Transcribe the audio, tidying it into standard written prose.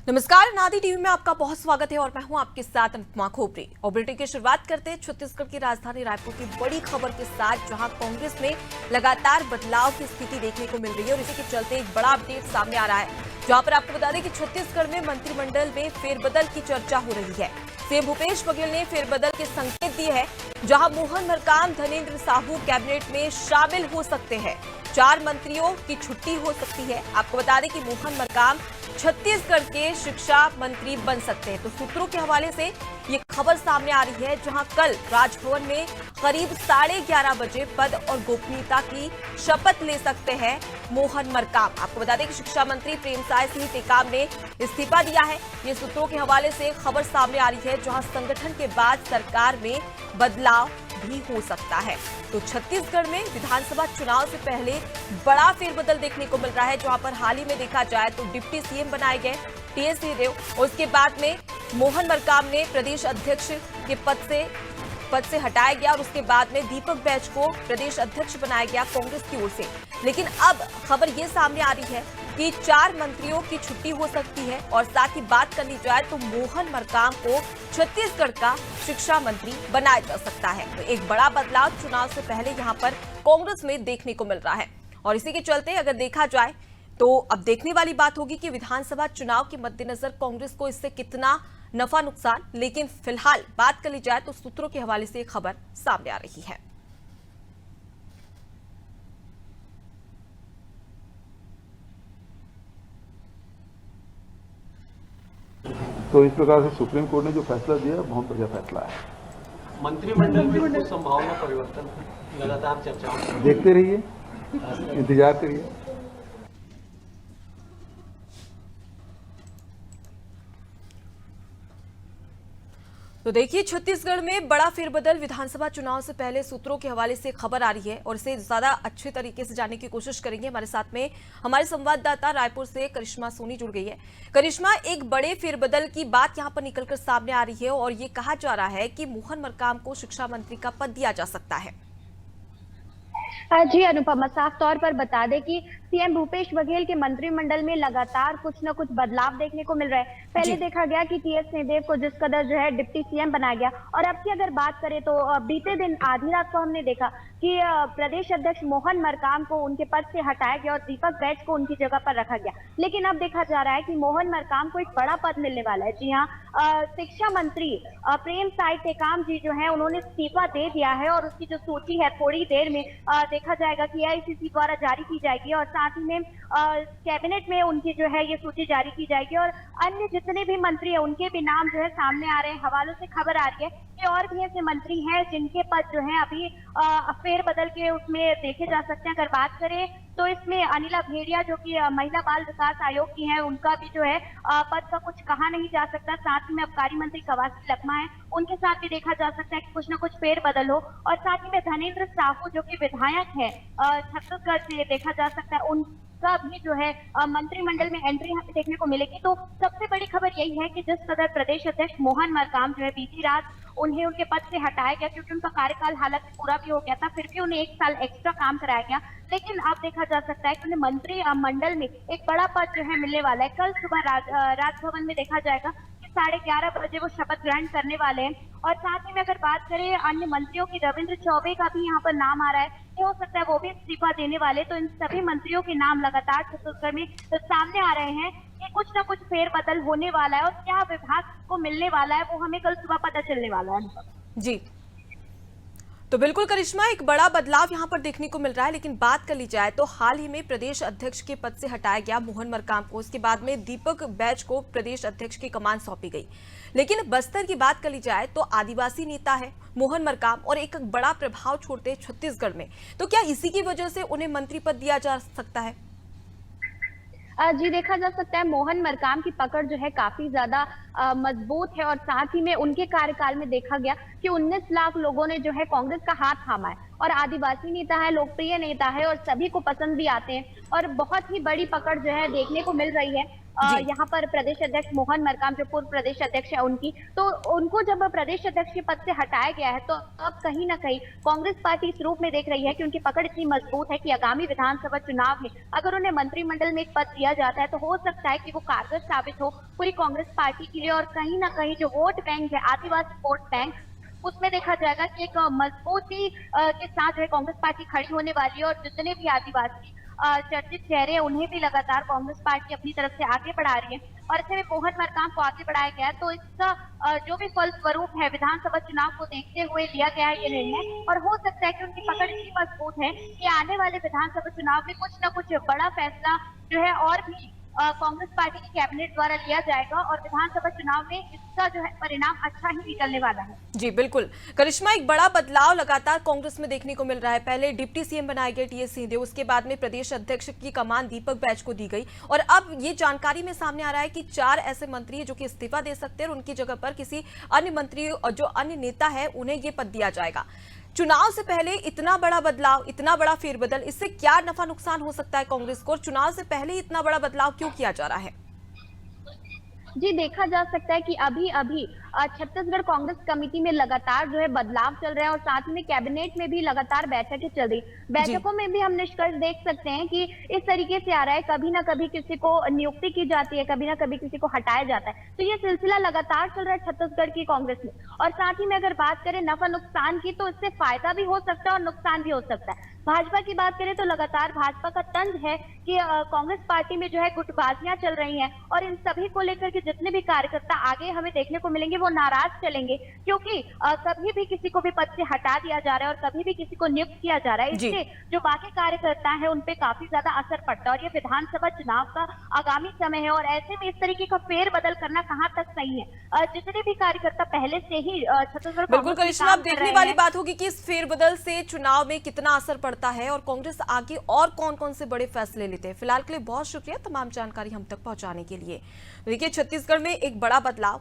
नमस्कार, नादी टीवी में आपका बहुत स्वागत है और मैं हूं आपके साथ अनुपमा खोपरी। और बुलेटिन की शुरुआत करते हैं छत्तीसगढ़ की राजधानी रायपुर की बड़ी खबर के साथ, जहां कांग्रेस में लगातार बदलाव की स्थिति देखने को मिल रही है और इसी के चलते एक बड़ा अपडेट सामने आ रहा है, जहां पर आपको बता दें कि छत्तीसगढ़ में मंत्रिमंडल में फेरबदल की चर्चा हो रही है। सीएम भूपेश बघेल ने फेरबदल के संकेत दिए हैं, जहां मोहन मरकाम, धनेन्द्र साहू कैबिनेट में शामिल हो सकते हैं। 4 मंत्रियों की छुट्टी हो सकती है। आपको बता दें कि मोहन मरकाम छत्तीसगढ़ के शिक्षा मंत्री बन सकते हैं। तो सूत्रों के हवाले से ये खबर सामने आ रही है, जहां कल राजभवन में करीब 11:30 बजे पद और गोपनीयता की शपथ ले सकते हैं मोहन मरकाम। आपको बता दें कि शिक्षा मंत्री प्रेमसाय सिंह टेकाम ने इस्तीफा दिया है। ये सूत्रों के हवाले से खबर सामने आ रही है, जहां संगठन के बाद सरकार में बदलाव भी हो सकता है। तो छत्तीसगढ़ में विधानसभा चुनाव से पहले बड़ा फेरबदल देखने को मिल रहा है, जहां पर हाल ही में देखा जाए तो डिप्टी सीएम बनाए गए टीएस सिंहदेव और उसके बाद में मोहन मरकाम ने प्रदेश अध्यक्ष के पद से हटाया गया और उसके बाद में दीपक बैज को प्रदेश अध्यक्ष बनाया गया कांग्रेस की ओर से। लेकिन अब खबर ये सामने आ रही है कि 4 मंत्रियों की छुट्टी हो सकती है और साथ ही बात कर ली जाए तो मोहन मरकाम को छत्तीसगढ़ का शिक्षा मंत्री बनाया जा सकता है। तो एक बड़ा बदलाव चुनाव से पहले यहां पर कांग्रेस में देखने को मिल रहा है और इसी के चलते अगर देखा जाए तो अब देखने वाली बात होगी कि विधानसभा चुनाव के मद्देनजर कांग्रेस को इससे कितना नफा नुकसान। लेकिन फिलहाल बात कर ली जाए तो सूत्रों के हवाले से खबर सामने आ रही है। तो इस प्रकार से सुप्रीम कोर्ट ने जो फैसला दिया है बहुत बढ़िया फैसला है। मंत्रिमंडल में कुछ संभावना परिवर्तन लगातार चर्चा देखते रहिए, इंतजार करिए। तो देखिए, छत्तीसगढ़ में बड़ा फेरबदल विधानसभा चुनाव से पहले सूत्रों के हवाले से खबर आ रही है और इसे ज्यादा अच्छे तरीके से जानने की कोशिश करेंगे। हमारे साथ में हमारे संवाददाता रायपुर से करिश्मा सोनी जुड़ गई है। करिश्मा, एक बड़े फेरबदल की बात यहां पर निकलकर सामने आ रही है और ये कहा जा रहा है कि मोहन मरकाम को शिक्षा मंत्री का पद दिया जा सकता है। जी अनुपमा, साफ तौर पर बता दें कि सीएम भूपेश बघेल के मंत्रिमंडल में लगातार कुछ न कुछ बदलाव देखने को मिल रहा है। पहले देखा गया कि टीएस सिंहदेव को जिस कदर जो है डिप्टी सीएम बनाया गया और अब की अगर बात करें तो बीते दिन आधी रात को हमने देखा कि प्रदेश अध्यक्ष मोहन मरकाम को उनके पद से हटाया गया और दीपक बैज को उनकी जगह पर रखा गया। लेकिन अब देखा जा रहा है कि मोहन मरकाम को एक बड़ा पद मिलने वाला है। जी हाँ, शिक्षा मंत्री प्रेमसाय टेकाम जी जो है उन्होंने इस्तीफा दे दिया है और उसकी जो सूची है थोड़ी देर में देखा जाएगा कि एआईसीसी द्वारा जारी की जाएगी और साथ ही में कैबिनेट में उनकी जो है ये सूची जारी की जाएगी और अन्य जितने भी मंत्री हैं उनके भी नाम जो है सामने आ रहे हैं। हवालों से खबर आ रही है कि और भी ऐसे मंत्री हैं जिनके पद जो है अभी फेरबदल के उसमें देखे जा सकते हैं। अगर बात करें तो इसमें अनिला भेड़िया जो कि महिला बाल विकास आयोग की हैं, उनका भी जो है पद का कुछ कहा नहीं जा सकता। साथ ही में आबकारी मंत्री कवासी लखमा है, उनके साथ भी देखा जा सकता है कि कुछ न कुछ फेरबदल हो। और साथ ही में धनेन्द्र साहू जो कि विधायक है छत्तीसगढ़ से, देखा जा सकता है उनका भी जो है मंत्रिमंडल में एंट्री यहाँ पे देखने को मिलेगी। तो सबसे बड़ी खबर यही है कि जिस कदर प्रदेश अध्यक्ष मोहन मरकाम जो है बीती रात उन्हें उनके पद से हटाया गया क्योंकि उनका कार्यकाल हालांकि पूरा भी हो गया था, फिर भी उन्हें 1 साल एक्स्ट्रा काम कराया गया। लेकिन अब देखा जा सकता है कि उन्हें मंत्री मंडल में एक बड़ा पद जो है मिलने वाला है। कल सुबह राजभवन में देखा जाएगा कि 11:30 बजे वो शपथ ग्रहण करने वाले हैं। और साथ ही में अगर बात करें अन्य मंत्रियों की, रविंद्र चौबे का भी यहाँ पर नाम आ रहा है, ये हो सकता है वो भी इस्तीफा देने वाले। तो इन सभी मंत्रियों के नाम लगातार छत्तीसगढ़ में सामने आ रहे हैं कि कुछ ना कुछ फेरबदल होने वाला है और क्या विभाग को मिलने वाला है वो हमें कल सुबह पता चलने वाला है। जी, तो बिल्कुल करिश्मा, एक बड़ा बदलाव यहां पर देखने को मिल रहा है। लेकिन बात कर ली जाए तो हाल ही में प्रदेश अध्यक्ष के पद से हटाया गया मोहन मरकाम को, उसके बाद में दीपक बैज को प्रदेश अध्यक्ष की कमान सौंपी गई। लेकिन बस्तर की बात कर ली जाए तो आदिवासी नेता है मोहन मरकाम और एक बड़ा प्रभाव छोड़ते हैं छत्तीसगढ़ में। तो क्या इसी की वजह से उन्हें मंत्री पद दिया जा सकता है? जी, देखा जा सकता है मोहन मरकाम की पकड़ जो है काफी ज्यादा मजबूत है और साथ ही में उनके कार्यकाल में देखा गया कि 19 लाख लोगों ने जो है कांग्रेस का हाथ थामा है और आदिवासी नेता है, लोकप्रिय नेता है और सभी को पसंद भी आते हैं और बहुत ही बड़ी पकड़ जो है देखने को मिल रही है। जी। यहाँ पर प्रदेश अध्यक्ष मोहन मरकाम जो पूर्व प्रदेश अध्यक्ष है उनकी, तो उनको जब प्रदेश अध्यक्ष के पद से हटाया गया है, तो अब कहीं ना कहीं कांग्रेस पार्टी इस रूप में देख रही है कि उनकी पकड़ इतनी मजबूत है कि आगामी विधानसभा चुनाव में अगर उन्हें मंत्रिमंडल में एक पद दिया जाता है तो हो सकता है कि वो कारगर साबित हो पूरी कांग्रेस पार्टी के लिए। और कहीं ना कहीं जो वोट बैंक है, आदिवासी वोट बैंक, उसमें देखा जाएगा कि एक मजबूती के साथ जो है कांग्रेस पार्टी खड़ी होने वाली है। और जितने भी आदिवासी चर्चित चेहरे हैं उन्हें भी लगातार कांग्रेस पार्टी अपनी तरफ से आगे बढ़ा रही है। और ऐसे में मोहन मरकाम को आगे बढ़ाया गया है, तो इसका जो भी फल स्वरूप है विधानसभा चुनाव को देखते हुए लिया गया है ये निर्णय। और हो सकता है कि उनकी पकड़ इतनी मजबूत है कि आने वाले विधानसभा चुनाव में कुछ न कुछ बड़ा फैसला जो है और भी कांग्रेस पार्टी की कैबिनेट द्वारा लिया जाएगा और विधानसभा चुनाव में इसका जो है परिणाम अच्छा ही निकलने वाला है। जी बिल्कुल करिश्मा, एक बड़ा बदलाव लगातार कांग्रेस में देखने को मिल रहा है। पहले डिप्टी सीएम बनाए गए टीएस सिंहदेव, उसके बाद में प्रदेश अध्यक्ष की कमान दीपक बैज को दी गई और अब ये जानकारी में सामने आ रहा है कि 4 ऐसे मंत्री हैं जो कि इस्तीफा दे सकते हैं और उनकी जगह पर किसी अन्य मंत्री और जो अन्य नेता है उन्हें ये पद दिया जाएगा। चुनाव से पहले इतना बड़ा बदलाव, इतना बड़ा फेरबदल, इससे क्या नफा नुकसान हो सकता है कांग्रेस को और चुनाव से पहले इतना बड़ा बदलाव क्यों किया जा रहा है? जी, देखा जा सकता है कि अभी अभी छत्तीसगढ़ कांग्रेस कमेटी में लगातार जो है बदलाव चल रहा है और साथ में कैबिनेट में भी लगातार बैठकें चल रही। बैठकों में भी हम निष्कर्ष देख सकते हैं कि इस तरीके से आ रहा है, कभी ना कभी किसी को नियुक्ति की जाती है, कभी ना कभी किसी को हटाया जाता है। तो ये सिलसिला लगातार चल रहा है छत्तीसगढ़ की कांग्रेस में। और साथ ही में अगर बात करें नफा नुकसान की, तो इससे फायदा भी हो सकता है और नुकसान भी हो सकता है। भाजपा की बात करें तो लगातार भाजपा का तंज है कि कांग्रेस पार्टी में जो है गुटबाजियां चल रही हैं और इन सभी को लेकर के जितने भी कार्यकर्ता आगे हमें देखने को मिलेंगे वो नाराज चलेंगे, क्योंकि कभी भी किसी को भी पद से हटा दिया जा रहा है और कभी भी किसी को नियुक्त किया जा रहा है। इससे जो बाकी कार्यकर्ता हैं उन पे काफी ज्यादा असर पड़ता है और ये विधानसभा चुनाव का आगामी समय है और ऐसे में इस तरीके का फेरबदल करना कहाँ तक सही है। जितने भी कार्यकर्ता पहले से ही छत्तीसगढ़ बिल्कुल करिश्मा, अब देखने वाली बात होगी कि इस फेरबदल से चुनाव में कितना असर पड़ता है और कांग्रेस आगे और कौन कौन से बड़े फैसले लेते हैं। फिलहाल के लिए बहुत शुक्रिया तमाम जानकारी हम तक पहुंचाने के लिए। देखिए छत्तीसगढ़ में एक बड़ा बदलाव